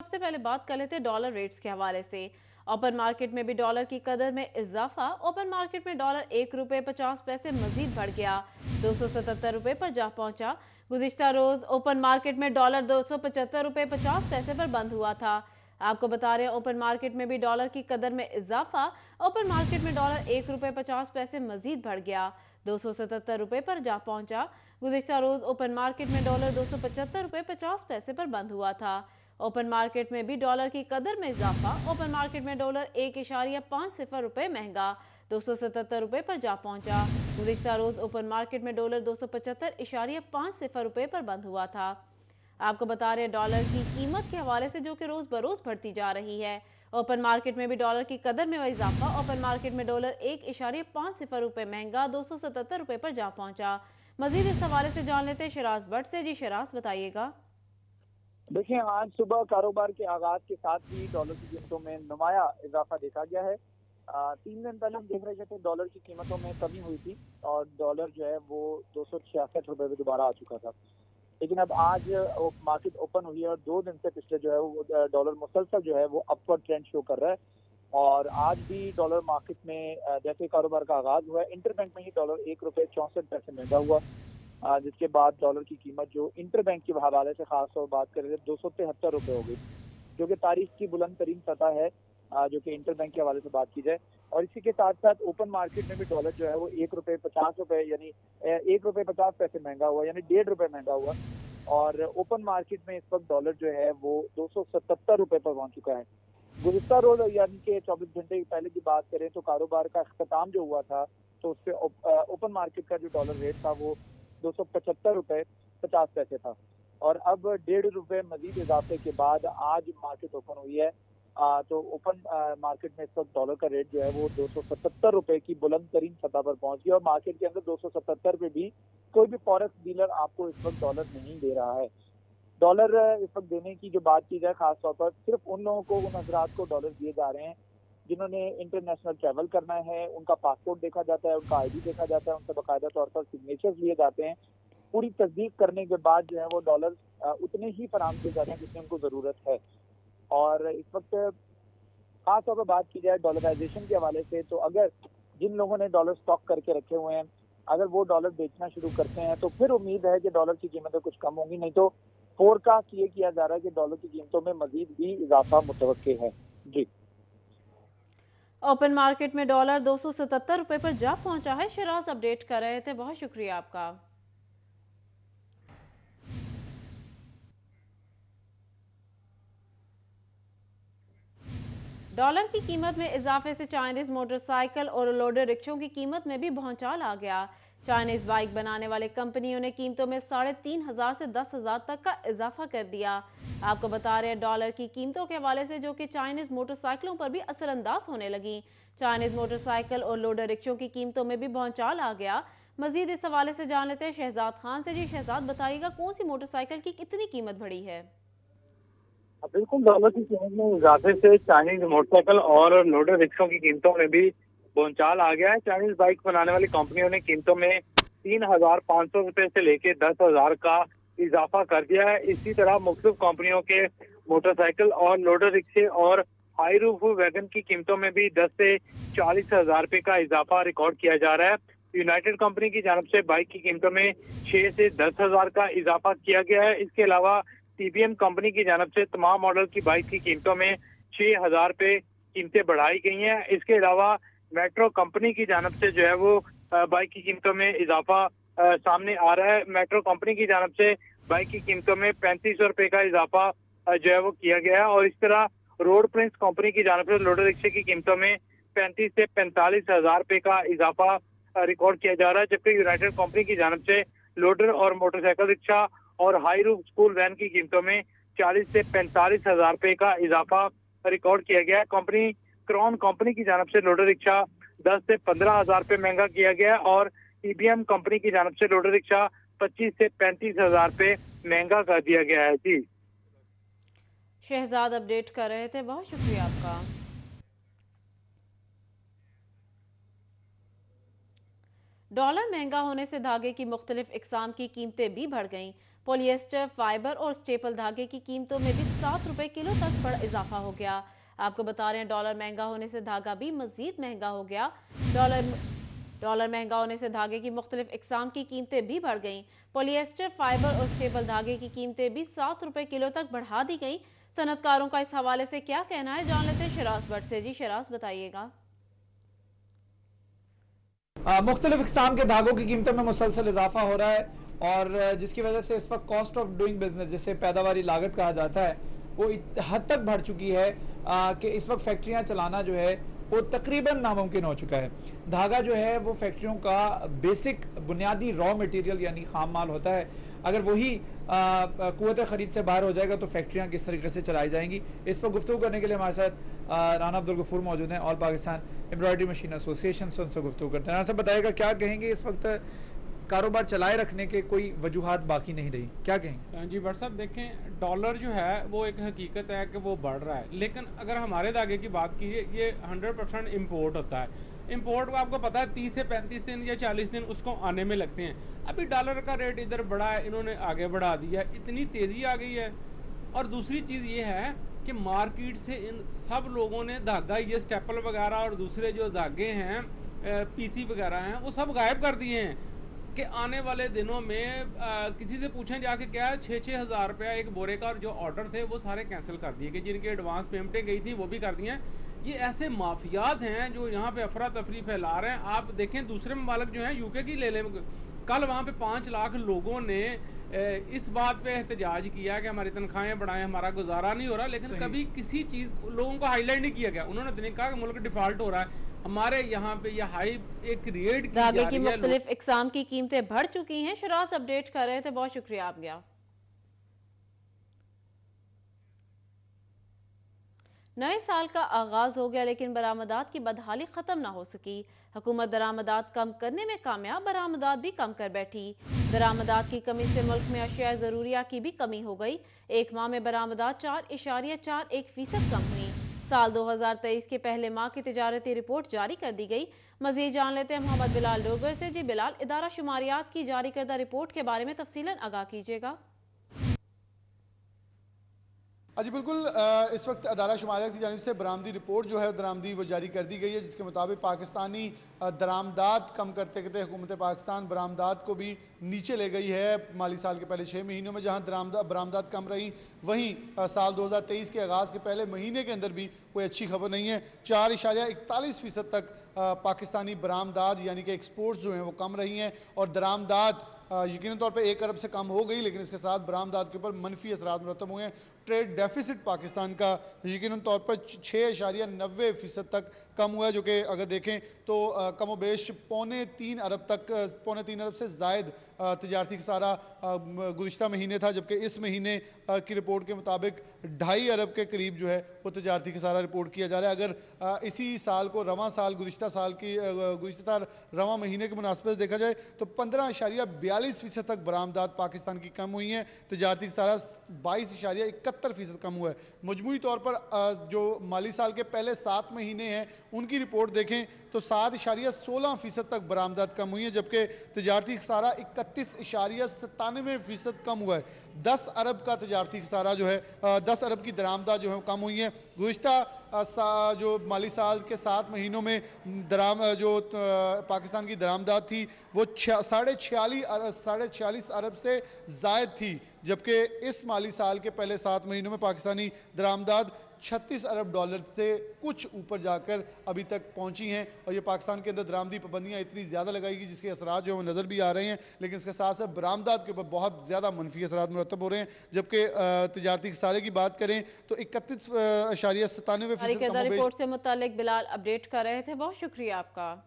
सबसे पहले बात कर लेते हैं डॉलर रेट्स के हवाले से। ओपन मार्केट में भी डॉलर की कदर में इजाफा। ओपन मार्केट में डॉलर ₹1.50 मजीद बढ़ गया, ₹277 पर जा पहुंचा। गुज़िश्ता रोज ओपन मार्केट में डॉलर ₹275.50 पर बंद हुआ था। आपको बता रहे हैं ओपन मार्केट में भी डॉलर की कदर में इजाफा। ओपन मार्केट में डॉलर ₹1.50 मजीद बढ़ गया, ₹277 पर जा पहुंचा। गुज़िश्ता रोज ओपन मार्केट में डॉलर ₹275.50 पर बंद हुआ था। ओपन मार्केट में भी डॉलर की कदर में इजाफा। ओपन मार्केट में डॉलर ₹1.50 महंगा, ₹277 पर जा पहुंचा। गुज़िश्ता रोज ओपन मार्केट में डॉलर ₹275.50 पर बंद हुआ था। आपको बता रहे हैं डॉलर की कीमत के हवाले से, जो कि रोज बरोज बढ़ती जा रही है। ओपन मार्केट में भी डॉलर की कदर में इजाफा। ओपन मार्केट में डॉलर ₹1.50 महंगा, ₹277 पर जा पहुंचा। मजीद इस हवाले से जान लेते हैं शराज भट्ट से। जी शराज, बताइएगा। देखिए, आज सुबह कारोबार के आगाज के साथ ही डॉलर की कीमतों में नुमाया इजाफा देखा गया है। 3 दिन पहले हम देख रहे थे डॉलर की कीमतों में कमी हुई थी और डॉलर जो है वो ₹266 पे दोबारा आ चुका था। लेकिन अब आज मार्केट ओपन हुई है और 2 दिन से पिछले जो है वो डॉलर मुसलसल जो है वो अपवर्ड ट्रेंड शो कर रहा है। और आज भी डॉलर मार्केट में जैसे कारोबार का आगाज हुआ है, इंटरबैंक में ही डॉलर ₹1.64 महंगा हुआ। जिसके बाद डॉलर की कीमत जो इंटरबैंक के हवाले से खास तौर बात करें तो ₹273 हो गई, जो कि तारीख की बुलंद तरीन सतह है, जो कि इंटरबैंक के हवाले से बात की जाए। और इसी के साथ साथ ओपन मार्केट में भी डॉलर जो है वो ₹1.50 यानी ₹1.50 महंगा हुआ, यानी ₹1.5 महंगा हुआ। और ओपन मार्केट में इस वक्त डॉलर जो है वो ₹277 पर पहुंच चुका है। गुज़िश्ता रोज यानी कि 24 घंटे पहले की बात करें तो कारोबार का अख्ताम जो हुआ था, तो उसपे ओपन मार्केट का जो डॉलर रेट था वो ₹275.50 था। और अब ₹1.5 मजीद इजाफे के बाद आज मार्केट ओपन हुई है। तो ओपन मार्केट में इस वक्त डॉलर का रेट जो है वो ₹277 की बुलंद तरीन सतह पर पहुंच गया और मार्केट के अंदर 277 पे भी कोई भी फॉरेक्स डीलर आपको इस वक्त डॉलर नहीं दे रहा है। डॉलर इस वक्त देने की जो बात की जाए, खासतौर पर सिर्फ उन लोगों को, उन हजरात को डॉलर दिए जा रहे हैं जिन्होंने इंटरनेशनल ट्रैवल करना है। उनका पासपोर्ट देखा जाता है, उनका आईडी देखा जाता है, उनसे बाकायदा तौर पर सिग्नेचर्स लिए जाते हैं। पूरी तस्दीक करने के बाद जो है वो डॉलर उतने ही फराहम किए जाते हैं जितनी उनको जरूरत है। और इस वक्त खास तौर पर बात की जाए डॉलराइजेशन के हवाले से, तो अगर जिन लोगों ने डॉलर स्टॉक करके रखे हुए हैं, अगर वो डॉलर बेचना शुरू करते हैं तो फिर उम्मीद है कि डॉलर की कीमतें कुछ कम होंगी। नहीं तो फोरकास्ट ये किया जा रहा है कि डॉलर की कीमतों में मजीद भी इजाफा मुतवक्के है। जी। ओपन मार्केट में डॉलर ₹277 पर जा पहुंचा है। शराज अपडेट कर रहे थे, बहुत शुक्रिया आपका। डॉलर की कीमत में इजाफे से चाइनीज मोटरसाइकिल और लोडर रिक्शों की कीमत में भी भौचाल आ गया। चाइनीज बाइक बनाने वाले कंपनियों ने कीमतों में 3,500 से 10,000 तक का इजाफा कर दिया। आपको बता रहे हैं डॉलर की कीमतों के हवाले से, जो कि चाइनीज मोटरसाइकिलों पर भी असरअंदाज होने लगी। चाइनीज मोटरसाइकिल और लोडर रिक्शों की कीमतों में भी भौचाल आ गया। मजीद इस हवाले से जान लेते हैं शहजाद खान से। जी शहजाद, बताइएगा कौन सी मोटरसाइकिल की कितनी कीमत बढ़ी है? बिल्कुल, डॉलर की कीमत में इजाफे से चाइनीज मोटरसाइकिल और लोडर रिक्शों की कीमतों में भी भूचाल आ गया है। चाइनीज बाइक बनाने वाली कंपनियों ने कीमतों में 3,500 रुपए से लेके 10,000 का इजाफा कर दिया है। इसी तरह मुख्तलिफ कंपनियों के मोटरसाइकिल और लोडर रिक्शे और हाई रूफ वैगन की कीमतों में भी 10 से 40,000 रुपए का इजाफा रिकॉर्ड किया जा रहा है। यूनाइटेड कंपनी की जानब से बाइक की कीमतों में 6 से 10,000 का इजाफा किया गया है। इसके अलावा टीबीएम कंपनी की जानब से तमाम मॉडल की बाइक की कीमतों में 6,000 रुपए कीमतें बढ़ाई गई हैं। इसके अलावा मेट्रो कंपनी की जानब से जो है वो बाइक की कीमतों में इजाफा सामने आ रहा है। मेट्रो कंपनी की जानब से बाइक की कीमतों में 3,500 रुपए का इजाफा जो है वो किया गया है। और इस तरह रोड प्रिंस कंपनी की जानब से लोडर रिक्शे की कीमतों में 35 से 45,000 रुपए का इजाफा रिकॉर्ड किया जा रहा है। जबकि यूनाइटेड कंपनी की जानब से लोडर और मोटरसाइकिल रिक्शा और हाई रूफ स्कूल वैन की कीमतों में 40 से 45,000 रुपए का इजाफा रिकॉर्ड किया गया है। कंपनी क्रॉन कंपनी की जानब से लोडर रिक्शा 10 से 15,000 रुपए महंगा किया गया है और ईबीएम कंपनी की जानब से लोडर रिक्शा 25 से 35,000 रुपए महंगा कर दिया गया है। जी शहजाद अपडेट कर रहे थे, बहुत शुक्रिया आपका। डॉलर महंगा होने से धागे की मुख्तलिफ इकसाम की कीमतें भी बढ़ गईं। पॉलिएस्टर, फाइबर और स्टेपल धागे की कीमतों में भी 7 रुपए किलो तक बड़ा इजाफा हो गया। आपको बता रहे हैं डॉलर महंगा होने से धागा भी मजीद महंगा हो गया। डॉलर महंगा होने से धागे की मुख्तलिफ इकसाम की कीमतें भी बढ़ गईं। पॉलिएस्टर, फाइबर और स्टेपल धागे की कीमतें भी 7 रुपए किलो तक बढ़ा दी गईं। सनतकारों का इस हवाले से क्या कहना है, जान लेते हैं शराज भट्ट से। जी शराज, बताइएगा। मुख्तलिफ इकसाम के धागों की कीमतों में मुसलसल इजाफा हो रहा है और जिसकी वजह से इस वक्त कॉस्ट ऑफ डूइंग बिजनेस, जिसे पैदावारी लागत कहा जाता है, वो हद तक बढ़ चुकी है कि इस वक्त फैक्ट्रियां चलाना जो है वो तकरीबन नामुमकिन हो चुका है। धागा जो है वो फैक्ट्रियों का बेसिक बुनियादी रॉ मटेरियल यानी खाम माल होता है। अगर वही कुव्वत खरीद से बाहर हो जाएगा तो फैक्ट्रियां किस तरीके से चलाई जाएंगी, इस पर गुफ्तगू करने के लिए हमारे साथ राना अब्दुल गफूर मौजूद हैं, all Pakistan embroidery machine association से। उनसे गुफ्तगू करते हैं। राना साहब, बताइएगा क्या कहेंगे, इस वक्त कारोबार चलाए रखने के कोई वजूहात बाकी नहीं रही, क्या कहेंगे? जी भट्ट साहब, देखें, डॉलर जो है वो एक हकीकत है कि वो बढ़ रहा है, लेकिन अगर हमारे धागे की बात की, ये 100% इम्पोर्ट होता है। इम्पोर्ट को आपको पता है 30 से 35 दिन या 40 दिन उसको आने में लगते हैं। अभी डॉलर का रेट इधर बढ़ा है, इन्होंने आगे बढ़ा दिया, इतनी तेजी आ गई है। और दूसरी चीज़ ये है कि मार्केट से इन सब लोगों ने धागा, ये स्टेपल वगैरह और दूसरे जो धागे हैं, पीसी वगैरह हैं, वो सब गायब कर दिए हैं कि आने वाले दिनों में किसी से पूछें जाके, क्या है 6-6 हज़ार रुपया एक बोरे का, और जो ऑर्डर थे वो सारे कैंसिल कर दिए कि जिनके एडवांस पेमेंटें गई थी वो भी कर दी हैं। ये ऐसे माफियात हैं जो यहाँ पे अफरा तफरी फैला रहे हैं। आप देखें, दूसरे ममालिक जो हैं, यूके की ले लें, कल वहाँ पे 5 लाख लोगों ने इस बात पे एहतजाज किया कि हमारी तनख्वाहें बढ़ाएं, हमारा गुजारा नहीं हो रहा, लेकिन कभी किसी चीज लोगों को हाईलाइट नहीं किया गया। उन्होंने तो नहीं कहा कि मुल्क डिफॉल्ट हो रहा है। हमारे यहाँ पे यह हाई एक क्रिएट की जा रही है। धागे की मुख्तलिफ इकसाम की कीमतें बढ़ चुकी हैं। शराज अपडेट कर रहे थे, बहुत शुक्रिया आप गया। नए साल का आगाज हो गया लेकिन बरामदात की बदहाली खत्म ना हो सकी। हुकूमत दरामदात कम करने में कामयाब, बरामदात भी कम कर बैठी। दरामदात की कमी से मुल्क में अशिया ज़रूरिया की भी कमी हो गई। एक माह में बरामदात 4.41% कम हुई। साल 2023 के पहले माह की तिजारती रिपोर्ट जारी कर दी गई। मजीद जान लेते हैं मोहम्मद बिलाल डोगर से। जी बिलाल, इदारा शुमारियात की जारी करदा रिपोर्ट के बारे में तफसीलन आगाह कीजिएगा। जी बिल्कुल, इस वक्त अदारा शुमारियात की जानिब से बरामदी रिपोर्ट जो है दरामदी वो जारी कर दी गई है, जिसके मुताबिक पाकिस्तानी दरामदात कम करते करते हुकूमत पाकिस्तान बरामदात को भी नीचे ले गई है। माली साल के पहले 6 महीनों में जहां बरामदात कम रही, वहीं साल 2023 के आगाज़ के पहले महीने के अंदर भी कोई अच्छी खबर नहीं है। 4.41% तक पाकिस्तानी बरामदात यानी कि एक्सपोर्ट्स जो हैं वो कम रही हैं, और दरामदात यकीनी तौर पर 1 अरब से कम हो गई, लेकिन इसके साथ बरामदात के ऊपर मनफी असरात मुरतब हुए हैं। ट्रेड डेफिसिट पाकिस्तान का यकीनन तौर पर 6.90% तक कम हुआ है, जो कि अगर देखें तो कमोबेश पौने 3 अरब से जायद तजारती खसारा गुज़िश्ता महीने था, जबकि इस महीने की रिपोर्ट के मुताबिक 2.5 अरब के करीब जो है वो तजारती खसारा रिपोर्ट किया जा रहा है। अगर इसी साल को रवां साल गुज़िश्ता रवां महीने के मुनासिबत से देखा जाए तो 15.42% तक बरामदात पाकिस्तान की कम हुई हैं। तजारती खसारा 22.71% कम हुआ है। मजमूई तौर पर जो माली साल के पहले 7 महीने हैं उनकी रिपोर्ट देखें तो 7.16% तक बरामदात कम हुई है, जबकि तजारती खसारा 31.97% कम हुआ है। 10 अरब का तजारती खसारा जो है 10 अरब की दरामदात जो है कम हुई है। गुज़िश्ता जो माली साल के 7 महीनों में पाकिस्तान की दरामदात थी वो 46 अरब से जायद थी, जबकि इस माली साल के पहले 7 महीनों में पाकिस्तानी दरामदात 36 अरब डॉलर से कुछ ऊपर जाकर अभी तक पहुंची हैं। और ये पाकिस्तान के अंदर दरामदी पाबंदियां इतनी ज़्यादा लगाएगी जिसके असरात जो है नज़र भी आ रहे हैं, लेकिन इसके साथ साथ बरामदात के ऊपर बहुत ज़्यादा मनफी असरात मुरतब हो रहे हैं। जबकि तजारती खसारे की बात करें तो 31.97% रिपोर्ट से मुतालिक बिलाल अपडेट कर रहे थे, बहुत शुक्रिया आपका।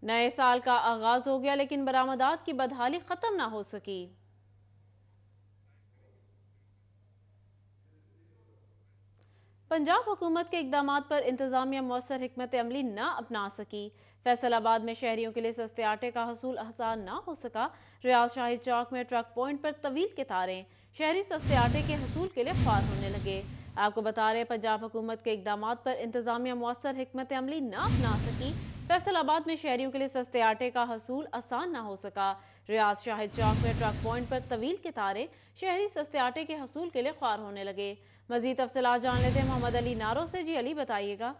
नए साल का आगाज हो गया लेकिन बरामदात की बदहाली खत्म ना हो सकी। पंजाब हुकूमत के इकदामात पर इंतजामिया मौसर हिकमत अमली न अपना सकी। फैसलाबाद में शहरियों के लिए सस्ते आटे का हसूल आसान ना हो सका। रियाज शाही चौक में ट्रक पॉइंट पर तवील कतारें। शहरी सस्ते आटे के हसूल के लिए ख्वार होने लगे। आपको बता रहे हैं, पंजाब हुकूमत के इकदाम पर इंतजामिया मौसर हिकमत अमली ना अपना सकी। फैसलाबाद में शहरियों के लिए सस्ते आटे का हसूल आसान ना हो सका। रियाज शाहिद चौक में ट्रक पॉइंट पर तवील कितारें, शहरी सस्ते आटे के हसूल के लिए ख्वार होने लगे। मजीद तफसीलात जान लेते हैं मोहम्मद अली नारो से। जी अली, बताइएगा।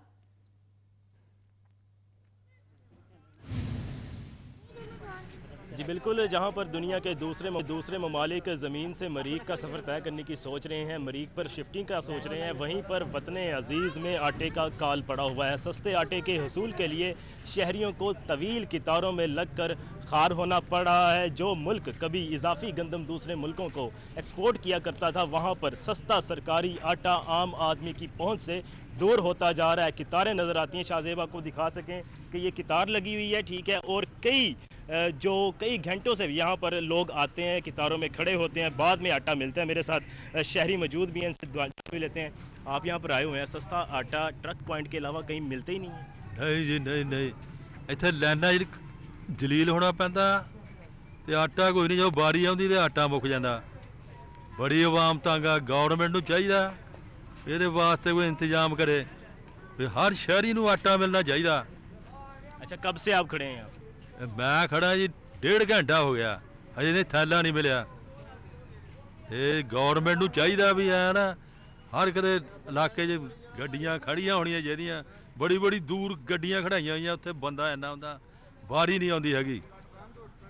जी बिल्कुल, जहां पर दुनिया के दूसरे ममालिक ज़मीन से मरीख का सफ़र तय करने की सोच रहे हैं, मरीख पर शिफ्टिंग का सोच रहे हैं, वहीं पर वतने अजीज़ में आटे का काल पड़ा हुआ है। सस्ते आटे के हसूल के लिए शहरियों को तवील कितारों में लगकर खार होना पड़ रहा है। जो मुल्क कभी इजाफी गंदम दूसरे मुल्कों को एक्सपोर्ट किया करता था, वहाँ पर सस्ता सरकारी आटा आम आदमी की पहुँच से दूर होता जा रहा है। कितारें नज़र आती हैं, शाहजेब आपको दिखा सकें कि ये कितार लगी हुई है, ठीक है, और कई घंटों से यहाँ पर लोग आते हैं, कितारों में खड़े होते हैं, बाद में आटा मिलता है। मेरे साथ शहरी मौजूद भी हैं, इनसे भी लेते हैं। आप यहाँ पर आए हुए हैं, सस्ता आटा ट्रक पॉइंट के अलावा कहीं मिलते ही नहीं है? नहीं जी, नहीं ਇੱਥੇ ਲਾਈਨਾਂ ਜਿਹੜੀ ਜਲੀਲ ਹੋਣਾ ਪੈਂਦਾ ਤੇ ਆਟਾ ਕੋਈ ਨਹੀਂ, ਜਦੋਂ ਵਾਰੀ ਆਉਂਦੀ ਤੇ ਆਟਾ ਮੁੱਕ ਜਾਂਦਾ। ਬੜੀ ਆਵਾਮ ਤੰਗ ਆ। ਗਵਰਨਮੈਂਟ ਨੂੰ ਚਾਹੀਦਾ ਇਹਦੇ ਵਾਸਤੇ ਕੋਈ ਇੰਤਜ਼ਾਮ ਕਰੇ ਵੀ ਹਰ ਸ਼ਹਿਰੀ ਨੂੰ ਆਟਾ ਮਿਲਣਾ ਚਾਹੀਦਾ। अच्छा, कब से आप खड़े हैं यहाँ? ਮੈਂ ਖੜਾ ਜੀ 1.5 ਘੰਟਾ ਹੋ ਗਿਆ, ਅਜੇ ਨਹੀਂ ਥੈਲਾ ਨਹੀਂ ਮਿਲਿਆ। ਤੇ ਗਵਰਨਮੈਂਟ ਨੂੰ ਚਾਹੀਦਾ ਵੀ ਐ ਨਾ ਹਰ ਕਿਤੇ ਇਲਾਕੇ 'ਚ ਗੱਡੀਆਂ ਖੜੀਆਂ ਹੋਣੀਆਂ ਚਾਹੀਦੀਆਂ। बड़ी दूर गड्डियां खड़ाइया हुई, उत्थे बंदा इन्ना होंदा, बारी नहीं आती हैगी।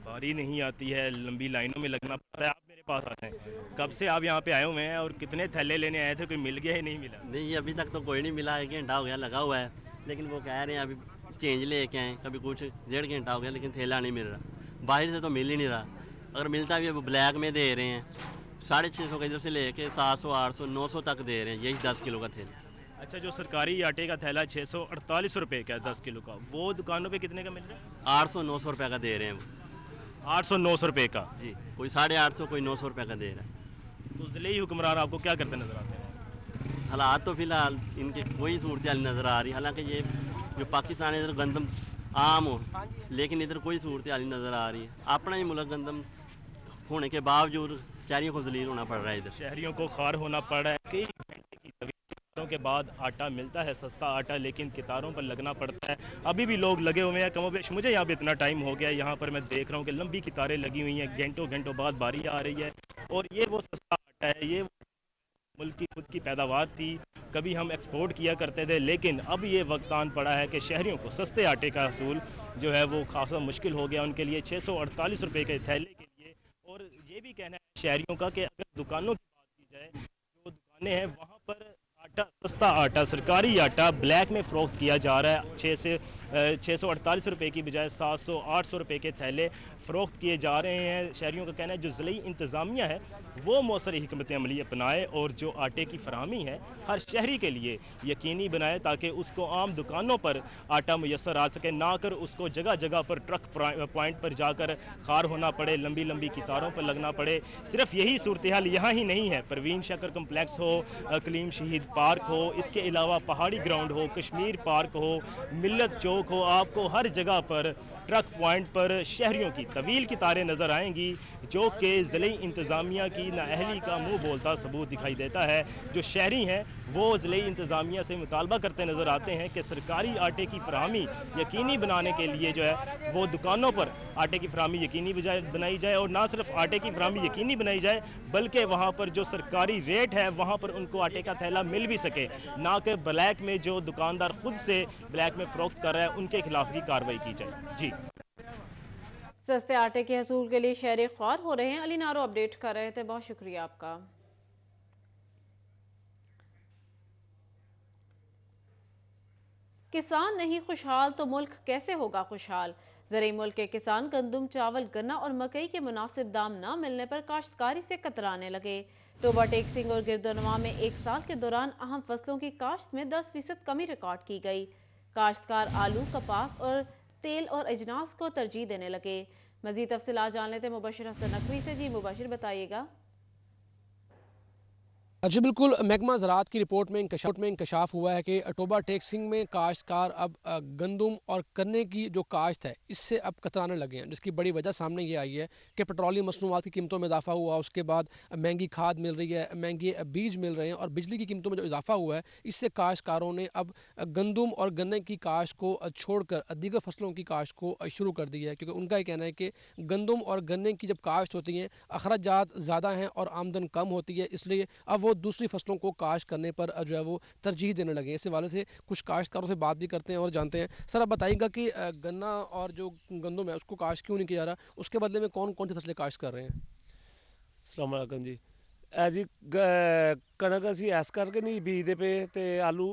बारी नहीं आती है, लंबी लाइनों में लगना पड़ता है। आप मेरे पास आते हैं, कब से आप यहाँ पे आए हुए हैं और कितने थैले लेने आए थे? कोई मिल गया या नहीं मिला? नहीं, अभी तक तो कोई नहीं मिला। 1 घंटा हो गया लगा हुआ है, लेकिन वो कह रहे हैं अभी चेंज लेके आए, कभी कुछ 1.5 घंटा हो गया, लेकिन थैला नहीं मिल रहा। बाहर से तो मिल ही नहीं रहा, अगर मिलता भी है वो ब्लैक में दे रहे हैं। 650 का इधर से लेके 700, 800, 900 तक दे रहे हैं, यही 10 किलो का थैला। अच्छा, जो सरकारी आटे का थैला 648 रुपए का है 10 किलो का, वो दुकानों पे कितने का मिल रहा है? 800-900 रुपये का दे रहे हैं वो। 800-900 रुपए का जी, कोई 850, कोई 900 रुपये का दे रहा है। तो ज़िले हुक्मरान आपको क्या करते नजर आते हैं? हालात तो फिलहाल इनके कोई सूरत हाल नज़र आ रही, हालांकि ये जो पाकिस्तान है इधर गंदम आम हो, लेकिन इधर कोई सूरत हाल नज़र आ रही है। अपना ही मुल्क गंदम होने के बावजूद शहरियों को जलील होना पड़ रहा है। इधर शहरियों को खार होना पड़ रहा है। कई घंटे की के बाद आटा मिलता है, सस्ता आटा, लेकिन कितारों पर लगना पड़ता है। अभी भी लोग लगे हुए हैं कमोबेश। मुझे यहाँ पे इतना टाइम हो गया, यहाँ पर मैं देख रहा हूँ कि लंबी कितारें लगी हुई हैं, घंटों बाद बारी आ रही है। और ये वो सस्ता आटा है, ये मुल्क की खुद की पैदावार थी, कभी हम एक्सपोर्ट किया करते थे, लेकिन अब ये वक्त आन पड़ा है कि शहरियों को सस्ते आटे का हसूल जो है वो खासा मुश्किल हो गया उनके लिए 648 रुपए के थैले के लिए। और ये भी कहना है शहरियों का कि अगर दुकानों की बात की जाए, जो दुकानें हैं वहाँ पर सस्ता आटा, सरकारी आटा ब्लैक में फरोख्त किया जा रहा है। 648 रुपए की बजाय 700-800 रुपए के थैले फरोख्त किए जा रहे हैं। शहरियों का कहना है जो ज़िली इंतज़ामिया है वो मौसर हिकमत अमली अपनाए और जो आटे की फराहमी है हर शहरी के लिए यकीनी बनाए, ताकि उसको आम दुकानों पर आटा मुयसर आ सके, ना कर उसको जगह जगह पर ट्रक पॉइंट पर जाकर खार होना पड़े, लंबी कितारों पर लगना पड़े। सिर्फ यही सूरत हाल यहाँ ही नहीं है, परवीन शकर कम्प्लेक्स हो, कलीम शहीद पार्क हो, इसके अलावा पहाड़ी ग्राउंड हो, कश्मीर पार्क हो, मिल्लत चौक हो, आपको हर जगह पर ट्रक पॉइंट पर शहरियों की तवील कितारें नजर आएंगी, जो कि ज़िली इंतज़ामिया की नाअहली का मुंह बोलता सबूत दिखाई देता है। जो शहरी हैं वो ज़िली इंतज़ामिया से मुतालबा करते नजर आते हैं कि सरकारी आटे की फराहमी यकीनी बनाने के लिए जो है वो दुकानों पर आटे की फराहमी यकीनी बनाई जाए, और ना सिर्फ आटे की फराहमी यकीनी बनाई जाए बल्कि वहाँ पर जो सरकारी रेट है वहाँ पर उनको आटे का थैला मिल भी सके, ना कि ब्लैक में जो दुकानदार खुद से ब्लैक में फरोख्त कर रहा है उनके खिलाफ भी कार्रवाई की जाए। जी, सस्ते आटे के हसूल के लिए शहरी ख्वार हो रहे हैं। अली नारो अपडेट कर रहे थे, बहुत शुक्रिया आपका। किसान नहीं खुशहाल तो मुल्क कैसे होगा खुशहाल? ज़रूरी मुल्क के किसान गंदम, चावल, गन्ना और मकई के मुनासिब दाम न मिलने पर काश्तकारी से कतराने लगे। टोबा टेक्सिंग और गिरदोनवा में एक साल के दौरान अहम फसलों की काश्त में 10% कमी रिकॉर्ड की गई। काश्तकार आलू, कपास और तेल और अजनास को तरजीह देने लगे। मजीद तफसीलात जान लेते मुबशिर हसन नकवी से। जी मुबशिर, बताइएगा। जी बिल्कुल, महकमा ज़राअत की रिपोर्ट में इंकशाफ हुआ है कि टोबा टेक्सिंग में काश्तकार अब गंदम और गन्ने की जो काश्त है इससे अब कतराने लगे हैं, जिसकी बड़ी वजह सामने ये आई है कि पेट्रोलियम मसनूआत की कीमतों में इजाफा हुआ, उसके बाद महंगी खाद मिल रही है, महंगे बीज मिल रहे हैं और बिजली की कीमतों में जो इजाफा हुआ है इससे काश्तकारों ने अब गंदम और गन्ने की काश्त को छोड़कर दीगर फसलों की काश्त को शुरू कर दी है, क्योंकि उनका ये कहना है कि गंदम और गन्ने की जब काश्त होती हैं अखराजात ज़्यादा हैं और आमदन कम होती है, इसलिए अब वो दूसरी फसलों को काश्त करने पर जो है वो तरजीह देने लगे हैं। इस हवाले से कुछ काश्तकारों से बात भी करते हैं और जानते हैं। सर आप बताइएगा कि गन्ना और जो गंदम है उसको काश्त क्यों नहीं किया जा रहा, उसके बदले में कौन कौन सी फसलें काश्त कर रहे हैं? अस्सलाम वालेकुम जी। जी कणक ਅਸੀਂ ਇਸ ਕਰਕੇ ਨਹੀਂ ਬੀਜਦੇ ਪਏ ਤੇ ਆਲੂ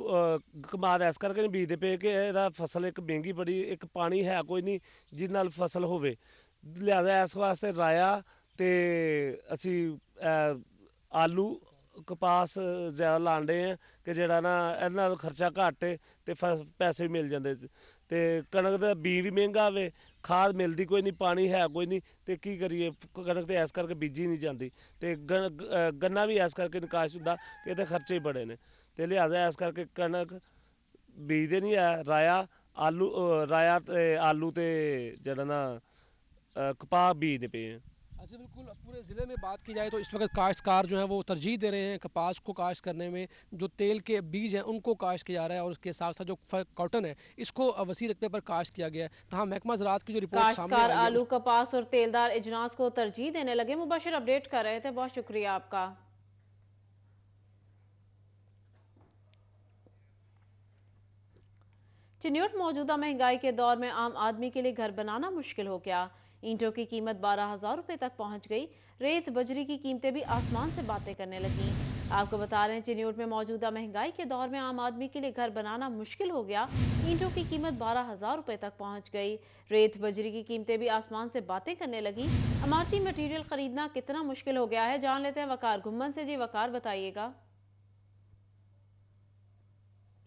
ਕਮਾਦ ਇਸ ਕਰਕੇ ਨਹੀਂ ਬੀਜਦੇ ਪਏ ਕਿ ਇਹਦਾ ਫਸਲ ਇੱਕ ਮਹਿੰਗੀ ਬੜੀ, ਇੱਕ ਪਾਣੀ ਹੈ ਕੋਈ ਨਹੀਂ ਜਿਹਦੇ ਨਾਲ ਫਸਲ ਹੋਵੇ, ਲਿਹਾਜ਼ਾ ਇਸ ਵਾਸਤੇ ਰਾਇਆ ਤੇ ਅਸੀਂ ਆਲੂ ਕਪਾਸ ਜ਼ਿਆਦਾ ਲਾਉਂਦੇ ਆ ਕਿ ਜਿਹੜਾ ਨਾ ਇਹਨਾਂ ਨਾਲ ਖਰਚਾ ਘੱਟ ਹੈ ਤੇ ਪੈਸੇ ਵੀ ਮਿਲ ਜਾਂਦੇ ਤੇ ਕਣਕ ਦਾ ਬੀਜ ਵੀ ਮਹਿੰਗਾ ਵੇ, ਖਾਦ ਮਿਲਦੀ ਕੋਈ ਨਹੀਂ, ਪਾਣੀ ਹੈ ਕੋਈ ਨਹੀਂ ਤੇ ਕੀ ਕਰੀਏ, ਕਣਕ ਤੇ ਇਸ ਕਰਕੇ ਬੀਜੀ ਨਹੀਂ ਜਾਂਦੀ ਤੇ ਗੰਨਾ ਵੀ ਇਸ ਕਰਕੇ ਨਿਕਾਸ ਹੁੰਦਾ ਕਿ ਇਹਦੇ ਖਰਚੇ ਬੜੇ ਨੇ ਤੇ ਲਿਹਾਜ਼ਾ ਇਸ ਕਰਕੇ ਕਣਕ ਬੀਜਦੇ ਨਹੀਂ ਹੈ, ਰਾਇਆ ਤੇ ਆਲੂ ਤੇ ਜਿਹੜਾ ਨਾ ਕਪਾਹ ਬੀਜਦੇ पए हैं। अच्छा बिल्कुल, पूरे ज़िले में बात की जाए तो इस वक्त काश्तकार जो है वो तरजीह दे रहे हैं कपास को काश्त करने में, जो तेल के बीज हैं उनको काश्त किया जा रहा है और उसके साथ साथ जो कॉटन है इसको वसी रकबे पर काश्त किया गया है। तहाँ महकमा ज़राअत की जो रिपोर्ट सामने आई है, आलू कपास और तेलदार इजनास को तरजीह देने लगे। मुबशिर अपडेट कर रहे थे, बहुत शुक्रिया आपका। चिन्यूट मौजूदा महंगाई के दौर में आम आदमी के लिए घर बनाना मुश्किल हो गया। ईंटों की कीमत 12,000 रुपए तक पहुंच गई। रेत बजरी की कीमतें भी आसमान से बातें करने लगी। आपको बता रहे हैं, चिन्यूट में मौजूदा महंगाई के दौर में आम आदमी के लिए घर बनाना मुश्किल हो गया। ईंटों की कीमत 12,000 रुपए तक पहुंच गई। रेत बजरी की कीमतें भी आसमान से बातें करने लगी। इमारती मटीरियल खरीदना कितना मुश्किल हो गया है, जान लेते हैं वकार घुम्मन से। जी वकार, बताइएगा।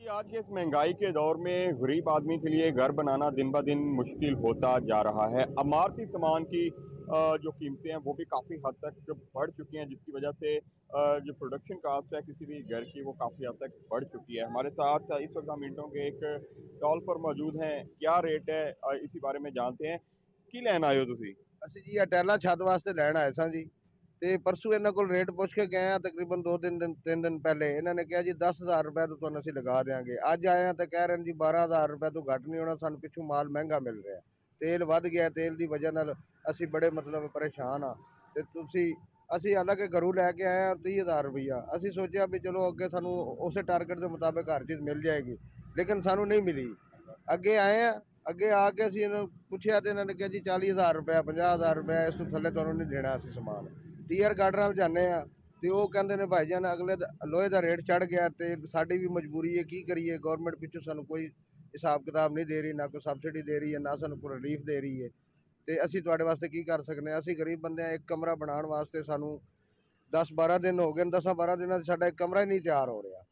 आज के इस महंगाई के दौर में गरीब आदमी के लिए घर बनाना दिन ब दिन मुश्किल होता जा रहा है। इमारती सामान की जो कीमतें हैं वो भी काफ़ी हद तक बढ़ चुकी हैं, जिसकी वजह से जो प्रोडक्शन कास्ट है किसी भी घर की वो काफ़ी हद तक बढ़ चुकी है। हमारे साथ इस वक्त हम ईंटों के एक स्टॉल पर मौजूद हैं। क्या रेट है इसी बारे में जानते हैं। की लैन आए हो तुसी? ਅਸੀਂ ਜੀ ਅਟੈਲਾ ਛੱਤ ਵਾਸਤੇ ਲੈਣ ਆਏ ਸਾਂ ਜੀ, ਤੇ ਪਰਸੋਂ ਇਹਨਾਂ ਕੋਲ ਰੇਟ ਪੁੱਛ ਕੇ ਗਏ ਆ, ਤਕਰੀਬਨ 3 ਦਿਨ ਪਹਿਲੇ ਇਹਨਾਂ ਨੇ ਕਿਹਾ ਜੀ 10,000 ਰੁਪਏ ਤੋਂ ਤੁਹਾਨੂੰ ਅਸੀਂ ਲਗਾ ਦੇਵਾਂਗੇ। ਅੱਜ ਆਏ ਆ ਤੇ ਕਹਿ ਰਹੇ ਨੇ ਜੀ 12,000 ਰੁਪਏ ਤੋਂ ਘੱਟ ਨਹੀਂ ਹੋਣਾ, ਸਾਨੂੰ ਪਿੱਛੋਂ ਮਾਲ ਮਹਿੰਗਾ ਮਿਲ ਰਿਹਾ, ਤੇਲ ਵੱਧ ਗਿਆ, ਤੇਲ ਦੀ ਵਜ੍ਹਾ ਨਾਲ ਅਸੀਂ ਬੜੇ ਮਤਲਬ ਪਰੇਸ਼ਾਨ ਆ। ਤੇ ਅਸੀਂ ਹਾਲਾਂਕਿ ਘਰੋਂ ਲੈ ਕੇ ਆਏ ਆ 30,000 ਰੁਪਈਆ, ਅਸੀਂ ਸੋਚਿਆ ਵੀ ਚਲੋ ਅੱਗੇ ਸਾਨੂੰ ਉਸੇ ਟਾਰਗੇਟ ਦੇ ਮੁਤਾਬਿਕ ਹਰ ਚੀਜ਼ ਮਿਲ ਜਾਏਗੀ, ਲੇਕਿਨ ਸਾਨੂੰ ਨਹੀਂ ਮਿਲੀ। ਅੱਗੇ ਆਏ ਆ, ਅੱਗੇ ਆ ਕੇ ਅਸੀਂ ਇਹਨਾਂ ਨੂੰ ਪੁੱਛਿਆ ਤੇ ਇਹਨਾਂ ਨੇ ਕਿਹਾ ਜੀ 40,000 ਰੁਪਏ 50,000 ਰੁਪਏ ਇਸ ਤੋਂ ਥੱਲੇ ਤੁਹਾਨੂੰ ਨਹੀਂ ਦੇਣਾ ਅਸੀਂ ਸਮਾਨ। ਟੀਆਰ ਗਾਰਡਰਾਂ ਜਾਂਦੇ ਆ ਤੇ ਉਹ ਕਹਿੰਦੇ ਨੇ ਭਾਈ ਜਾਨ ਅਗਲੇ ਲੋਹੇ ਦਾ ਰੇਟ ਚੜ ਗਿਆ ਤੇ ਸਾਡੀ ਵੀ ਮਜਬੂਰੀ ਹੈ, ਕੀ ਕਰੀਏ, ਗਵਰਨਮੈਂਟ ਪਿੱਛੋਂ ਸਾਨੂੰ ਕੋਈ ਹਿਸਾਬ ਕਿਤਾਬ ਨਹੀਂ ਦੇ ਰਹੀ, ਨਾ ਕੋਈ ਸਬਸਿਡੀ ਦੇ ਰਹੀ ਹੈ, ਨਾ ਸਾਨੂੰ ਕੋਈ ਰਿਲੀਫ ਦੇ ਰਹੀ ਹੈ, ਤੇ ਅਸੀਂ ਤੁਹਾਡੇ ਵਾਸਤੇ ਕੀ ਕਰ ਸਕਦੇ ਹਾਂ। ਅਸੀਂ ਗਰੀਬ ਬੰਦੇ ਆ, ਇੱਕ ਕਮਰਾ ਬਣਾਉਣ ਵਾਸਤੇ ਸਾਨੂੰ 10-12 ਦਿਨ ਹੋ ਗਏ ਨੇ, 10-12 ਦਿਨਾਂ 'ਚ ਸਾਡਾ ਇੱਕ ਕਮਰਾ ਹੀ ਨਹੀਂ ਤਿਆਰ ਹੋ ਰਿਹਾ।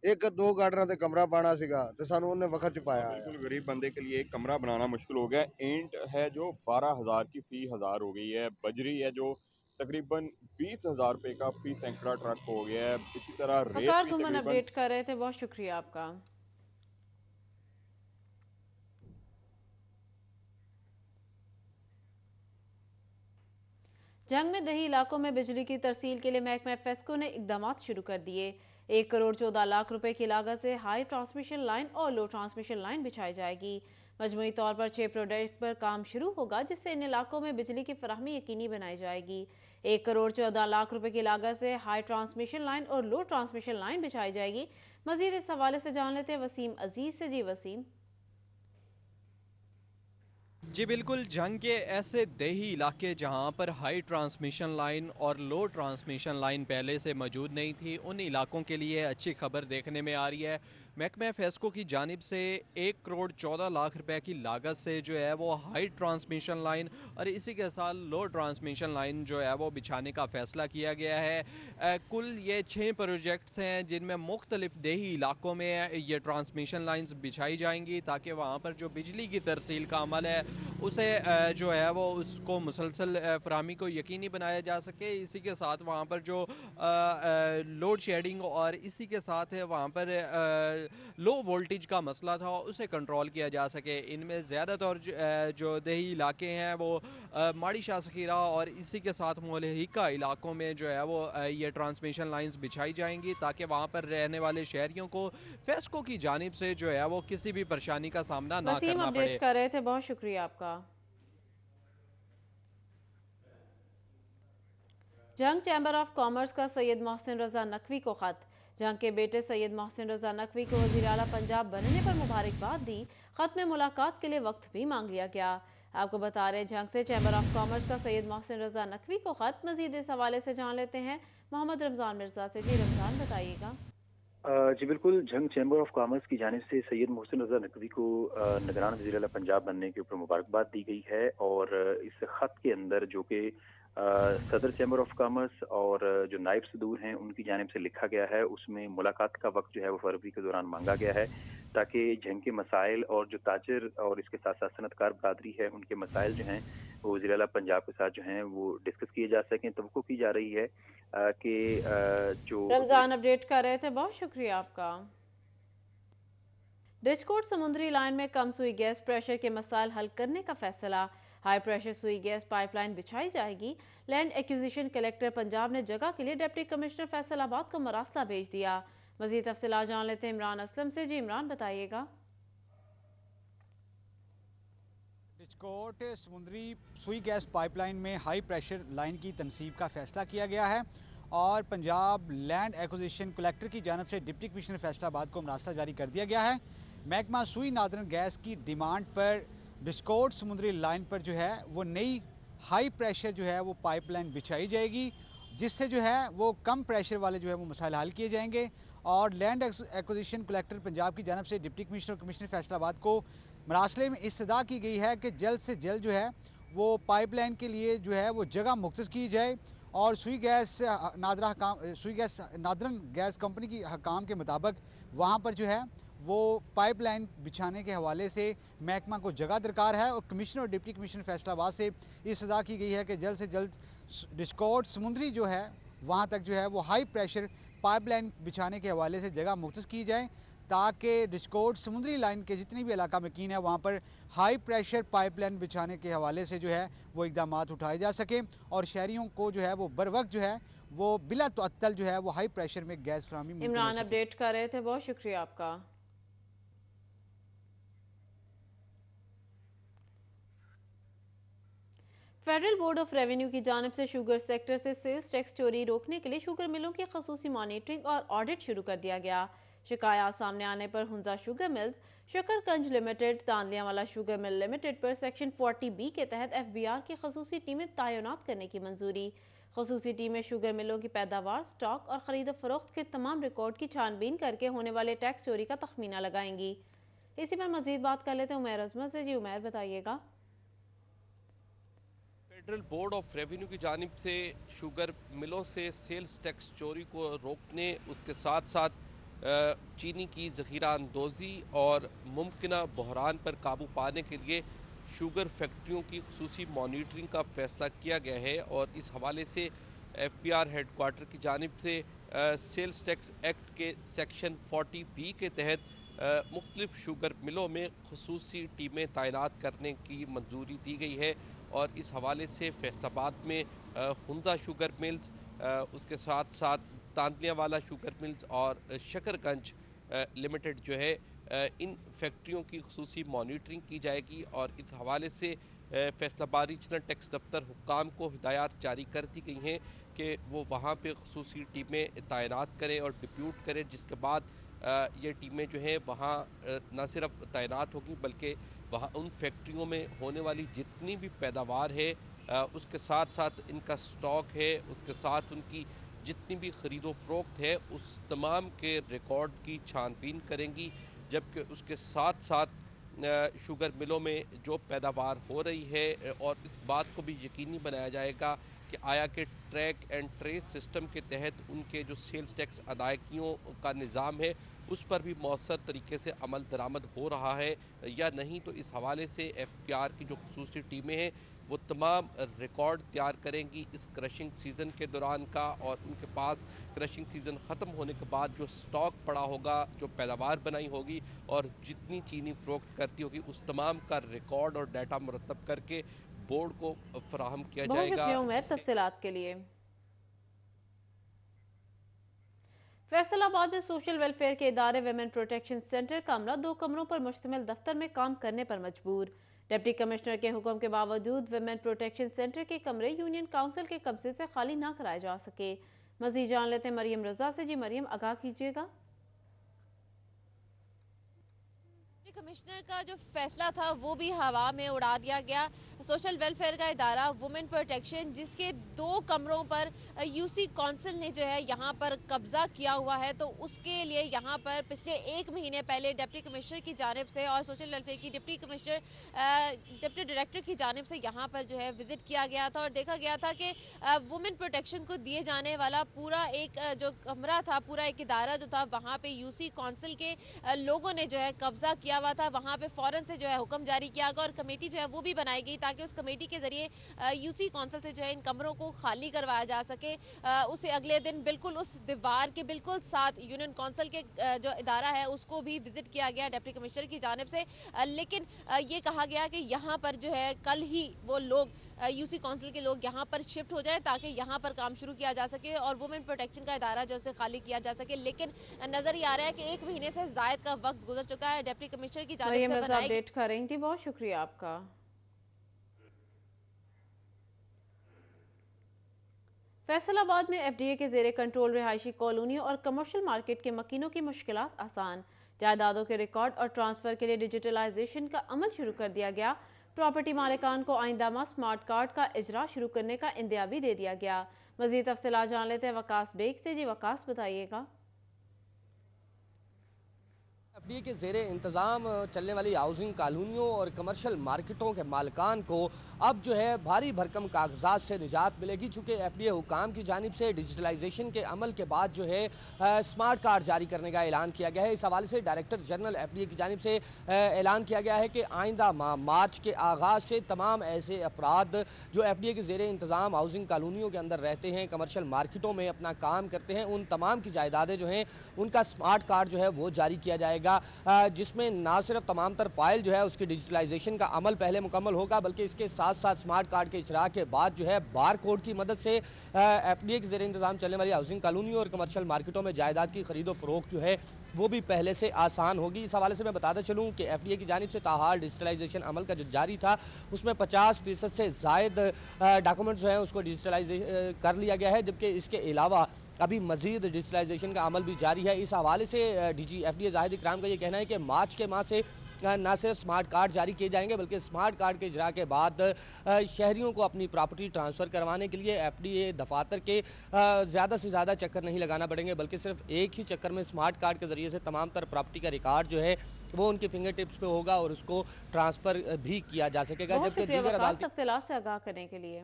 एक 2 गार्डर ਤੇ कमरा पाना सीगा ਤੇ ਸਾਨੂੰ ਉਹਨੇ वक्त च पाया। बिल्कुल गरीब बंदे के लिए एक कमरा बनाना मुश्किल हो गया। ईंट है जो 12,000 की फी 1000 हो गई है। बजरी है जो तकरीबन 20,000 रुपए का फी सैकड़ा ट्रक हो गया है। इसी तरह रेत भी तकरीबन अपडेट कर रहे थे, बहुत शुक्रिया आपका। जंग में दही इलाकों में बिजली की तरसील के लिए महकमा फेस्को ने इकदाम शुरू कर दिए। 1 करोड़ 14 लाख रुपए की लागत से हाई ट्रांसमिशन लाइन और लो ट्रांसमिशन लाइन बिछाई जाएगी। मजमूई तौर पर 6 प्रोजेक्ट पर काम शुरू होगा, जिससे इन इलाकों में बिजली की फराहमी यकीनी बनाई जाएगी। 1 करोड़ 14 लाख रुपए की लागत से हाई ट्रांसमिशन लाइन और लो ट्रांसमिशन लाइन बिछाई जाएगी। मजीद इस हवाले से जान लेते हैं वसीम अजीज से। जी वसीम। जी बिल्कुल, जंग के ऐसे देही इलाके जहां पर हाई ट्रांसमिशन लाइन और लो ट्रांसमिशन लाइन पहले से मौजूद नहीं थी, उन इलाकों के लिए अच्छी खबर देखने में आ रही है। महकमा फेस्को की जानिब से 1,14,00,000 रुपए की लागत से जो है वो हाई ट्रांसमिशन लाइन और इसी के साथ लो ट्रांसमिशन लाइन जो है वो बिछाने का फैसला किया गया है। कुल ये 6 प्रोजेक्ट्स हैं जिनमें मुख्तलिफ देही इलाकों में ये ट्रांसमिशन लाइन्स बिछाई जाएंगी ताकि वहाँ पर जो बिजली की तरसील का अमल है उसे जो है वो उसको मुसलसल फराहमी को यकीनी बनाया जा सके। इसी के साथ वहाँ पर जो लोड शेडिंग और इसी के साथ वहाँ पर लो वोल्टेज का मसला था उसे कंट्रोल किया जा सके। इनमें ज़्यादातर जो देही इलाके हैं वो माड़ी शाह सखीरा और इसी के साथ मोलहिका इलाकों में जो है वो ये ट्रांसमिशन लाइंस बिछाई जाएंगी ताकि वहाँ पर रहने वाले शहरियों को फेस्को की जानिब से जो है वो किसी भी परेशानी का सामना ना करना पड़े। कर रहे थे, बहुत शुक्रिया आपका। जंग चैम्बर ऑफ कॉमर्स का सैयद मोहसिन रजा नकवी को खत। जंग के बेटे सैयद मोहसिन रजा नकवी को वज़ीर आला पंजाब बनने पर मुबारकबाद दी। खत में मुलाकात के लिए वक्त भी मांग लिया गया। आपको बता रहे जंग से चैम्बर ऑफ कॉमर्स का सैयद मोहसिन रजा नकवी को खत। मजीद इस हवाले से जान लेते हैं मोहम्मद रमजान मिर्जा से। जी रमजान, बताइएगा। जी बिल्कुल, जंग चैम्बर ऑफ कॉमर्स की जानिब से सैयद मोहसिन रजा नकवी को निगरान वज़ीर आला पंजाब बनने के ऊपर मुबारकबाद दी गई है। और इस खत के अंदर जो कि सदर चैम्बर ऑफ कॉमर्स और जो नायब सदूर हैं उनकी जानिब से लिखा गया है, उसमें मुलाकात का वक्त जो है वो फरवरी के दौरान मांगा गया है ताकि जंग के मसाइल और जो ताजर और इसके साथ साथ सनतकार बरादरी है उनके मसाइल जो हैं वो वज़ीर आला पंजाब के साथ जो हैं वो डिस्कस किए जा सकें। तवक्को की जा रही है कि जो रमजान अपडेट कर रहे थे, बहुत शुक्रिया आपका। डिस्कोट समुद्री लाइन में कम सुई गैस प्रेशर के मसाइल हल करने का फैसला। हाई प्रेशर सुई गैस पाइपलाइन बिछाई जाएगी। लैंड एक्विजिशन कलेक्टर पंजाब ने जगह के लिए डिप्टी कमिश्नर फैसलाबाद को मरासला भेज दिया। मजीद तफसीलात जान लेते हैं इमरान असलम से। जी इमरान, बताइएगा। डिस्कोट समुद्री सुई गैस पाइपलाइन में हाई प्रेशर लाइन की तनसीब का फैसला किया गया है और पंजाब लैंड एक्विजिशन कलेक्टर की जानब से डिप्टी कमिश्नर फैसलाबाद को मरासला जारी कर दिया गया है। महकमा सुई नादरन गैस की डिमांड पर डिस्कोट समुद्री लाइन पर जो है वो नई हाई प्रेशर जो है वो पाइपलाइन बिछाई जाएगी जिससे जो है वो कम प्रेशर वाले जो है वो मसाइल हल किए जाएंगे। और लैंड एक्विजिशन कलेक्टर पंजाब की जानब से डिप्टी कमिश्नर कमिश्नर फैसलाबाद को मरासले में इस्तदा की गई है कि जल्द से जल्द जो है वो पाइपलाइन के लिए जो है वो जगह मुख्तस की जाए और सुई गैस नादरन गैस कंपनी की हकाम के मुताबिक वहाँ पर जो है वो पाइपलाइन बिछाने के हवाले से महकमा को जगह दरकार है। और कमिश्नर और डिप्टी कमिश्नर फैसलाबाद से इस्तदा की गई है कि जल्द से जल्द डिस्कोट समुद्री जो है वहाँ तक जो है वो हाई प्रेशर पाइपलाइन बिछाने के हवाले से जगह मुख्तस की जाए ताकि डिस्कोट समुद्री लाइन के जितनी भी इलाका मकीन है वहाँ पर हाई प्रेशर पाइपलाइन बिछाने के हवाले से जो है वो इकदाम उठाए जा सके और शहरियों को जो है वो बर वक्त जो है वो बिला तअत्तल जो है वो हाई प्रेशर में गैस फराहमी। इमरान अपडेट कर रहे थे, बहुत शुक्रिया आपका। फेडरल बोर्ड ऑफ रेवेन्यू की जानिब से शुगर सेक्टर से सेल्स टैक्स चोरी रोकने के लिए शुगर मिलों की खसूसी मॉनिटरिंग और ऑडिट शुरू कर दिया गया। शिकायत सामने आने पर Hunza sugar mills, Shakarganj limited, Tandlianwala sugar mill limited पर सेक्शन 40B के तहत FBR की खसूसी टीमें तैनात करने की मंजूरी। खसूसी टीमें शुगर मिलों की पैदावार, स्टॉक और खरीद फरोख्त के तमाम रिकॉर्ड की छानबीन करके होने वाले टैक्स चोरी का तखमीना लगाएंगी। इसी पर मजीद बात कर लेते हैं उमैर अजमत से। जी उमैर, बताइएगा। फेडरल बोर्ड ऑफ रेवेन्यू की जानिब से शुगर मिलों से सेल्स टैक्स चोरी को रोकने, उसके साथ साथ चीनी की ज़ख़ीरा अंदोज़ी और मुमकिना बहरान पर काबू पाने के लिए शुगर फैक्ट्रियों की खुसूसी मॉनिटरिंग का फैसला किया गया है। और इस हवाले से FBR हेडक्वार्टर की जानिब से सेल्स टैक्स एक्ट के सेक्शन 40B के तहत मुख्तलिफ शुगर मिलों में खुसूसी टीमें तैनात करने की मंजूरी दी गई है। और इस हवाले से फैसलाबाद में हुंजा शुगर मिल्स, उसके साथ साथ तांदियावाला शुगर मिल्स और शकरगंज लिमिटेड जो है इन फैक्ट्रियों की खुसूसी मॉनिटरिंग की जाएगी। और इस हवाले से फैसलाबाद रीजनल टैक्स दफ्तर हुक्काम को हिदायत जारी कर दी गई हैं कि वो वहाँ पे खुसूसी टीमें तैनात करें और डिप्यूट करें, जिसके बाद ये टीमें जो हैं वहाँ न सिर्फ तैनात होगी बल्कि वहाँ उन फैक्ट्रियों में होने वाली जितनी भी पैदावार है उसके साथ साथ इनका स्टॉक है, उसके साथ उनकी जितनी भी खरीदो फरोख्त है उस तमाम के रिकॉर्ड की छानबीन करेंगी, जबकि उसके साथ साथ शुगर मिलों में जो पैदावार हो रही है और इस बात को भी यकीनी बनाया जाएगा कि आया कि ट्रैक एंड ट्रेस सिस्टम के तहत उनके जो सेल्स टैक्स अदायगियों का निज़ाम है उस पर भी मौसर तरीके से अमल दरामद हो रहा है या नहीं। तो इस हवाले से FPR की जो खुसूसी टीमें हैं वो तमाम रिकॉर्ड तैयार करेंगी इस क्रशिंग सीज़न के दौरान का, और उनके पास क्रशिंग सीज़न ख़त्म होने के बाद जो स्टॉक पड़ा होगा, जो पैदावार बनाई होगी और जितनी चीनी फरोख्त करती होगी उस तमाम का रिकॉर्ड और डाटा मुरतब करके बोर्ड को फराहम किया बहुत जाएगा। शुक्रिया उमैर तफसीलात के लिए। फैसलाबाद में सोशल वेलफेयर के इदारे विमेन प्रोटेक्शन सेंटर का अमला 2 कमरों पर मुश्तमिल दफ्तर में काम करने पर मजबूर। डिप्टी कमिश्नर के हुक्म के बावजूद विमेन प्रोटेक्शन सेंटर के कमरे यूनियन काउंसिल के कब्जे से खाली ना कराए जा सके। मजीद जान लेते हैं मरियम रजा से। जी मरियम, आगाह कीजिएगा। कमिश्नर का जो फैसला था वो भी हवा में उड़ा दिया गया। सोशल वेलफेयर का इदारा वुमेन प्रोटेक्शन, जिसके 2 कमरों पर यूसी काउंसिल ने जो है यहाँ पर कब्जा किया हुआ है, तो उसके लिए यहाँ पर पिछले 1 महीने पहले डिप्टी कमिश्नर की जानिब से और सोशल वेलफेयर की डिप्टी डायरेक्टर की जानिब से यहाँ पर जो है विजिट किया गया था और देखा गया था कि वुमेन प्रोटेक्शन को दिए जाने वाला पूरा एक जो कमरा था, पूरा एक इदारा जो था, वहाँ पे यूसी काउंसिल के लोगों ने जो है कब्जा किया हुआ था। वहाँ पे फौरन से जो है हुक्म जारी किया गया और कमेटी जो है वो भी बनाई गई ताकि उस कमेटी के जरिए यूसी काउंसिल से जो है इन कमरों को खाली करवाया जा सके। उसे अगले दिन बिल्कुल उस दीवार के बिल्कुल साथ यूनियन काउंसिल के जो इदारा है उसको भी विजिट किया गया डिप्टी कमिश्नर की जानिब से, लेकिन ये कहा गया कि यहाँ पर जो है कल ही वो लोग यूसी काउंसिल के लोग यहाँ पर शिफ्ट हो जाए ताकि यहाँ पर काम शुरू किया जा सके और वुमेन प्रोटेक्शन का इदारा जो उसे खाली किया जा सके। लेकिन नजर ये आ रहा है कि 1 महीने से जायद का वक्त गुजर चुका है। डिप्टी कमिश्नर की जानिब से बनाई अपडेट कर रही थी, बहुत शुक्रिया आपका। फैसलाबाद में FDA के जेरे कंट्रोल रिहायशी कॉलोनियों और कमर्शियल मार्केट के मकीनों की मुश्किलात आसान। जायदादों के रिकॉर्ड और ट्रांसफर के लिए डिजिटलाइजेशन का अमल शुरू कर दिया गया। प्रॉपर्टी मालिकान को आइंदा माह स्मार्ट कार्ड का इजरा शुरू करने का इंदिया भी दे दिया गया। मजीद तफसीलात जान लेते हैं वकास बेग से। जी वकास, बताइएगा। FDA के ज़ेरे इंतज़ाम चलने वाली हाउसिंग कॉलोनियों और कमर्शियल मार्केटों के मालिकान को अब जो है भारी भरकम कागजात से निजात मिलेगी, चूँकि FDA हुकाम की जानिब से डिजिटलाइजेशन के अमल के बाद जो है स्मार्ट कार्ड जारी करने का ऐलान किया गया है। इस हवाले से डायरेक्टर जनरल FDA की जानिब से ऐलान किया गया है कि आइंदा माह मार्च के आगाज़ से तमाम ऐसे अफराद जो FDA के ज़ेरे इंतज़ाम हाउसिंग कॉलोनियों के अंदर रहते हैं, कमर्शियल मार्केटों में अपना काम करते हैं, उन तमाम की जायदादें जो हैं उनका स्मार्ट कार्ड जो है वो जारी किया जाएगा, जिसमें ना सिर्फ तमाम तर फाइल जो है उसकी डिजिटलाइजेशन का अमल पहले मुकम्मल होगा, बल्कि इसके साथ साथ स्मार्ट कार्ड के इजरा के बाद जो है बार कोड की मदद से FDA के ज़ेरे इंतजाम चलने वाली हाउसिंग कॉलोनियों और कमर्शियल मार्केटों में जायदाद की खरीदो फरोख्त जो है वो भी पहले से आसान होगी। इस हवाले से मैं बताता चलूँ कि FDA की जानिब से ताहाल डिजिटलाइजेशन अमल का जो जारी था उसमें 50% से ज़ायद डॉक्यूमेंट्स जो है उसको डिजिटलाइज कर लिया गया है, जबकि इसके अलावा अभी मजीद डिजिटलाइजेशन का अमल भी जारी है। इस हवाले से DG FDA जाहिद इकराम का ये कहना है कि मार्च के माह से न सिर्फ स्मार्ट कार्ड जारी किए जाएंगे, बल्कि स्मार्ट कार्ड के इजरा के बाद शहरियों को अपनी प्रॉपर्टी ट्रांसफ़र करवाने के लिए FDA दफातर के ज़्यादा से ज़्यादा चक्कर नहीं लगाना पड़ेंगे, बल्कि सिर्फ एक ही चक्कर में स्मार्ट कार्ड के ज़रिए से तमाम तर प्रॉपर्टी का रिकॉर्ड जो है वो उनके फिंगर टिप्स पे होगा और उसको ट्रांसफ़र भी किया जा सकेगा। जबकि दीगर अदालती तफसीलात से आगाह करने के लिए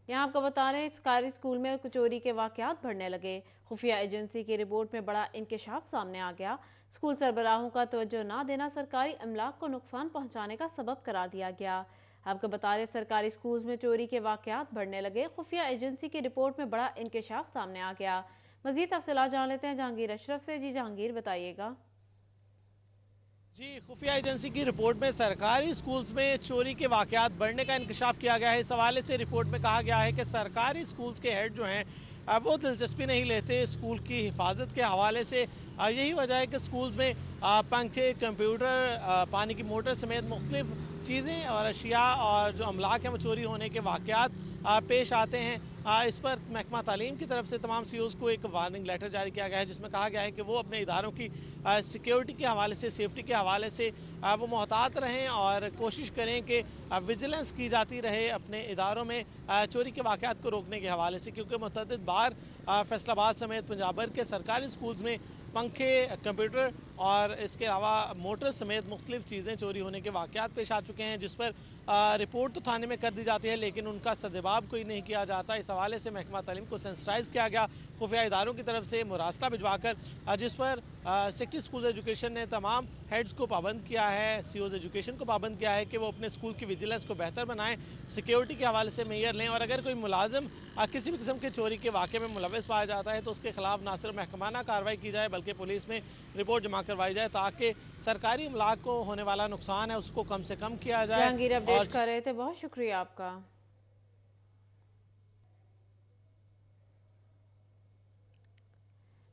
यहाँ आपको बता रहे हैं सरकारी स्कूल में चोरी के वाकयात बढ़ने लगे। खुफिया एजेंसी की रिपोर्ट में बड़ा इंकशाफ सामने आ गया। स्कूल सरबराहों का तवज्जो ना देना सरकारी अमलाक को नुकसान पहुंचाने का सबब करार दिया गया। आपको बता रहे सरकारी स्कूल में चोरी के वाकयात बढ़ने लगे। खुफिया एजेंसी की रिपोर्ट में बड़ा इंकशाफ सामने आ गया। मजीद तफसीलात जान लेते हैं जहांगीर अशरफ से। जी जहांगीर, बताइएगा। जी, खुफिया एजेंसी की रिपोर्ट में सरकारी स्कूल्स में चोरी के वाकयात बढ़ने का इंकशाफ किया गया है। इस हवाले से रिपोर्ट में कहा गया है कि सरकारी स्कूल्स के हेड जो हैं वो दिलचस्पी नहीं लेते स्कूल की हिफाजत के हवाले से। यही वजह है कि स्कूल्स में पंखे, कंप्यूटर, पानी की मोटर समेत मुख्तलिफ चीज़ें और अशिया और जो अमलाक हैं वो चोरी होने के वाकयात पेश आते हैं। इस पर महकमा तालीम की तरफ से तमाम CEOs को एक वार्निंग लेटर जारी किया गया है, जिसमें कहा गया है कि वो अपने इदारों की सिक्योरिटी के हवाले से, सेफ्टी के हवाले से वो मोहतात रहें और कोशिश करें कि विजिलेंस की जाती रहे अपने इदारों में चोरी के वाक़यात को रोकने के हवाले से, क्योंकि मुतअद्दिद बार फैसलाबाद समेत पंजाब भर के सरकारी स्कूल्स में पंखे, कंप्यूटर और इसके अलावा मोटर समेत मुख्तलिफ चीज़ें चोरी होने के वाक़यात पेश आ चुके हैं, जिस पर रिपोर्ट तो थाने में कर दी जाती है लेकिन उनका सद्जवाब कोई नहीं किया जाता। इस हवाले से महकमा तालीम को सेंसिटाइज किया गया खुफिया इदारों की तरफ से मुरासला भिजवाकर, जिस पर सेक्रेटरी स्कूल एजुकेशन ने तमाम हेड्स को पाबंद किया है, सीओज एजुकेशन को पाबंद किया है कि वो अपने स्कूल की विजिलेंस को बेहतर बनाएं, सिक्योरिटी के हवाले से मेयर लें और अगर कोई मुलाजिम किसी भी किस्म के चोरी के वाक़े में मुलविस पाया जाता है तो उसके खिलाफ ना सिर्फ महकमाना कार्रवाई की जाए बल्कि पुलिस में रिपोर्ट जमा करवाई जाए ताकि सरकारी इमलाक को होने वाला नुकसान है उसको कम से कम किया जाए। जहांगीर अपडेट कर रहे थे, बहुत शुक्रिया आपका।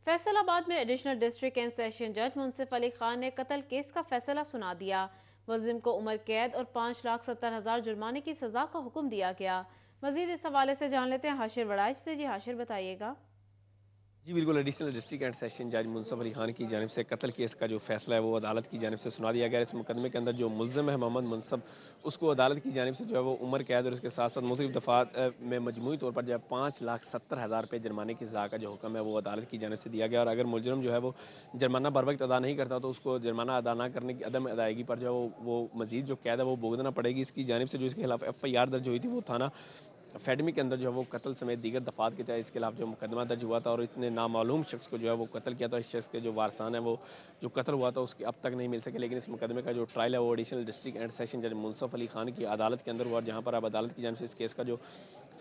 फैसलाबाद में एडिशनल डिस्ट्रिक्ट एंड सेशन जज मुंसिफ अली खान ने कत्ल केस का फैसला सुना दिया। मुलजिम को उम्र कैद और 5,70,000 जुर्माने की सजा का हुक्म दिया गया। मजीद इस हवाले से जान लेते हैं हाशिर वड़ाइच से। जी हाशिर, बताइएगा। जी बिल्कुल, एडिशनल डिस्ट्रिक्ट एंड सेशन जज मुंसिफ अली खान की जानिब से कत्ल केस का जो फैसला है वो अदालत की जानिब से सुना दिया गया। इस मुकदमे के अंदर जो मुलजिम है मोहम्मद मुनसब, उसको अदालत की जानिब से जो है वो उम्र कैद और उसके साथ साथ मुख्तलिफ दफात में मजमूई तौर पर जो है 5,70,000 रुपये जुर्माने की सज़ा का जो हुक्म है वो अदालत की जानिब से दिया गया। और अगर मुलजिम जो है वो जुर्माना बर वक्त अदा नहीं करता तो उसको जुर्माना अदा न करने की अदम अदायगी पर जो है वो मजीद जो कैद है वो भुगतना पड़ेगी। इसकी जानिब से जो इसके खिलाफ FIR दर्ज हुई थी वो थाना फैडमी के अंदर जो है वो कत्ल समेत दीगर दफात के तहत इसके खिलाफ जो मुकदमा दर्ज हुआ था और इसने नामालूम शख्स को जो है वो कत्ल किया था। इस शख्स के जो वारसान है वो जो कत्ल हुआ था उसके अब तक नहीं मिल सके, लेकिन इस मुकदमे का जो ट्रायल है वो एडिशनल डिस्ट्रिक्ट एंड सेशन जज मुंसिफ अली खान की अदालत के अंदर हुआ, जहाँ पर अब अदालत की जानिब से इस केस का जो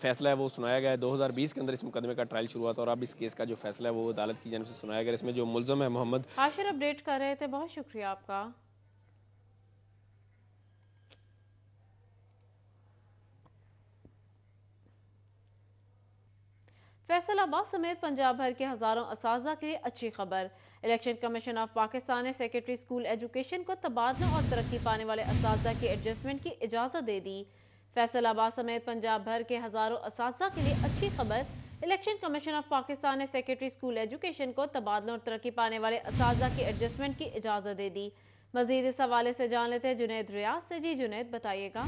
फैसला है वो सुनाया गया है। 2020 के अंदर इस मुकदमे का ट्रायल शुरू हुआ था और अब इस केस का जो फैसला है वो अदालत की जानिब से सुनाया गया। इसमें जो मुलजिम है मोहम्मद हाशिर अपडेट कर रहे थे, बहुत शुक्रिया आपका। फैसलाबाद समेत पंजाब भर के हजारों असातिज़ा के लिए अच्छी खबर। इलेक्शन कमीशन ऑफ पाकिस्तान ने सेक्रेटरी स्कूल एजुकेशन को तबादलों और तरक्की पाने वाले असातिज़ा की एडजस्टमेंट की इजाज़त दे दी। फैसलाबाद समेत पंजाब भर के हजारों असातिज़ा के लिए अच्छी खबर। इलेक्शन कमीशन ऑफ पाकिस्तान ने सेक्रेटरी स्कूल एजुकेशन को तबादलों और तरक्की पाने वाले असातिज़ा की एडजस्टमेंट की इजाज़त दे दी। मजीद इस हवाले से जान लेते हैं जुनैद रियाज से। जी जुनैद, बताइएगा।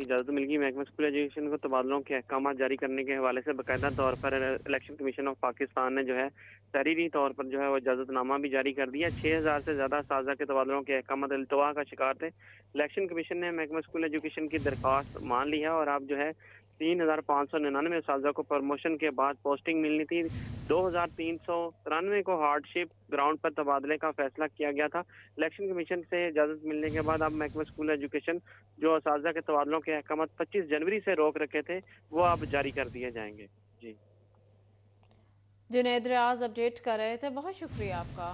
इजाज़त मिल गई। महकमा स्कूल एजुकेशन को तबादलों के अहकाम जारी करने के हवाले से बाकायदा तौर पर इलेक्शन कमीशन ऑफ पाकिस्तान ने जो है तहरीरी तौर पर जो है वो इजाज़तनामा भी जारी कर दिया। 6,000 से ज़्यादा असातिज़ा के तबादलों के अहकाम इल्तवा का शिकार थे। इलेक्शन कमीशन ने महकमा स्कूल एजुकेशन की दरख्वास्त मान ली है और अब जो है 3,599 असातिज़ा को प्रमोशन के बाद पोस्टिंग मिलनी थी। 2,393 को हार्डशिप ग्राउंड पर तबादले का फैसला किया गया था। इलेक्शन कमीशन से इजाज़त मिलने के बाद अब महकमा स्कूल एजुकेशन जो असातिज़ा के तबादलों के अहकाम 25 जनवरी से रोक रखे थे वो अब जारी कर दिए जाएंगे। जी जुनैद रियाज अपडेट कर रहे थे, बहुत शुक्रिया आपका।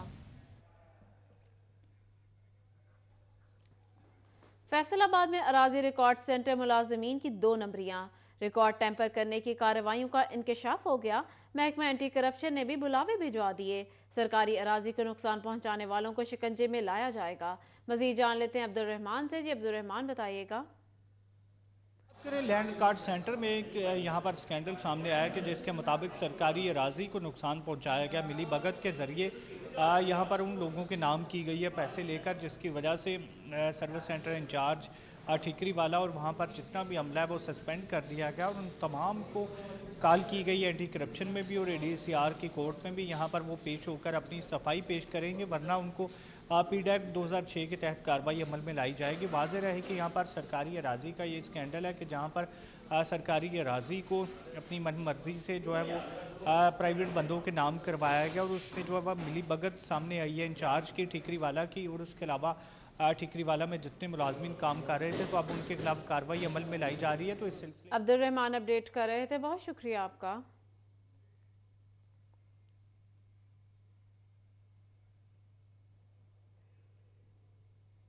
फैसलाबाद में अराजी रिकॉर्ड सेंटर मुलाजमीन की 2 नंबरियां। रिकॉर्ड टेम्पर करने की कार्रवाइयों का इंकशाफ हो गया। महकमा एंटी करप्शन ने भी बुलावे भिजवा दिए। सरकारी अराजी को नुकसान पहुंचाने वालों को शिकंजे में लाया जाएगा। मजीद जान लेते हैं अब्दुल रहमान से। जी अब्दुल रहमान, बताइएगा। लैंड रिकॉर्ड सेंटर में यहाँ पर स्कैंडल सामने आया कि जिसके मुताबिक सरकारी अराजी को नुकसान पहुँचाया गया मिली भगत के जरिए। यहाँ पर उन लोगों के नाम की गई है पैसे लेकर, जिसकी वजह से सर्विस सेंटर इंचार्ज ठीकरी वाला और वहाँ पर जितना भी अमला है वो सस्पेंड कर दिया गया और उन तमाम को कॉल की गई एंटी करप्शन में भी और ADCR की कोर्ट में भी। यहाँ पर वो पेश होकर अपनी सफाई पेश करेंगे, वरना उनको PDAC 2006 के तहत कार्रवाई अमल में लाई जाएगी। वाज़ेह रहे कि यहाँ पर सरकारी अराजी का ये स्कैंडल है कि जहाँ पर सरकारी अराजी को अपनी मन मर्जी से जो है वो प्राइवेट बंदों के नाम करवाया गया और उसमें जो है वह मिली भगत सामने आई है इंचार्ज की ठीकरी वाला की। और उसके अलावा ठीकरी वाला में जितने मुलाजमीन काम कर रहे थे तो अब उनके खिलाफ कार्रवाई अमल में लाई जा रही है। तो इस सिलसिले अब्दुल रहमान अपडेट कर रहे थे, बहुत शुक्रिया आपका।